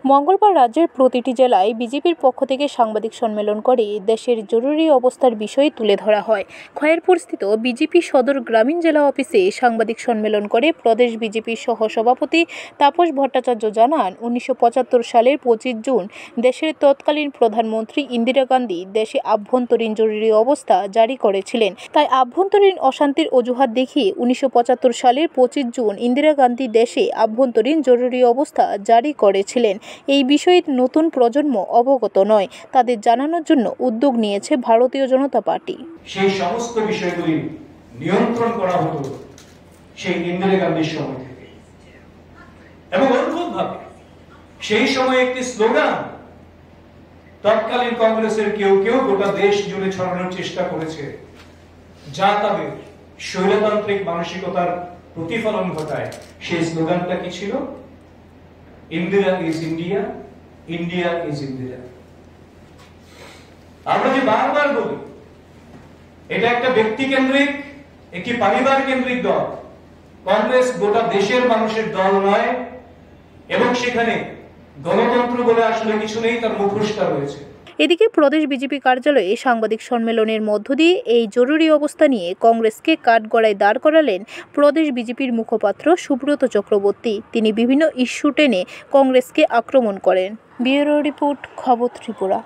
মঙ্গলবার রাজ্যের প্রতিটি জেলায় বিজেপির পক্ষ থেকে সাংবাদিক সম্মেলন করে দেশের জরুরি অবস্থার বিষয় তুলে ধরা হয়। খয়েরপুরস্থিত বিজেপি সদর গ্রামীণ জেলা অফিসে সাংবাদিক সম্মেলন করে প্রদেশ বিজেপির সহসভাপতি তাপস ভট্টাচার্য জানান, 1975 সালের 25 জুন দেশের তৎকালীন প্রধানমন্ত্রী ইন্দিরা গান্ধী দেশে আভ্যন্তরীণ জরুরি অবস্থা জারি করেছিলেন। তাই আভ্যন্তরীণ অশান্তির অজুহাত দেখিয়ে 1975 সালের 25 জুন ইন্দিরা গান্ধী দেশে আভ্যন্তরীণ জরুরি অবস্থা জারি করেছিলেন। এই বিষয়ে নতুন প্রজন্ম অবগত নয়, তাদের জানানোর জন্য উদ্যোগ নিয়েছে ভারতীয় জনতা পার্টি। সেই সমস্ত বিষয়গুলি নিয়ন্ত্রণ করা হতো সেই ইন্দিরা গান্ধীর সময় থেকে, এবং অদ্ভুতভাবে সেই সময় একটি স্লোগান তৎকালীন কংগ্রেসের কেউ কেউ গোটা দেশ জুড়ে ছড়ানোর চেষ্টা করেছে, যা তাদের স্বৈরতান্ত্রিক মানসিকতার প্রতিফলন ঘটায়। সেই স্লোগানটা কি ছিল? Indira is India, India is Indira. আমরা যে বারবার বলি এটা একটা ব্যক্তি কেন্দ্রিক, একটি পরিবার কেন্দ্রিক দল। কংগ্রেস গোটা দেশের মানুষের দল নয়, এবং সেখানে গণতন্ত্র বলে আসলে কিছু নেই, তার মুখোশটা রয়েছে। এদিকে প্রদেশ বিজেপি কার্যালয়ে সাংবাদিক সম্মেলনের মধ্য দিয়ে এই জরুরি অবস্থা নিয়ে কংগ্রেসকে কাঠগড়ায় দাঁড় করালেন প্রদেশ বিজেপির মুখপাত্র সুব্রত চক্রবর্তী। তিনি বিভিন্ন ইস্যু টেনে কংগ্রেসকে আক্রমণ করেন। ব্যুরো রিপোর্ট, খবর ত্রিপুরা।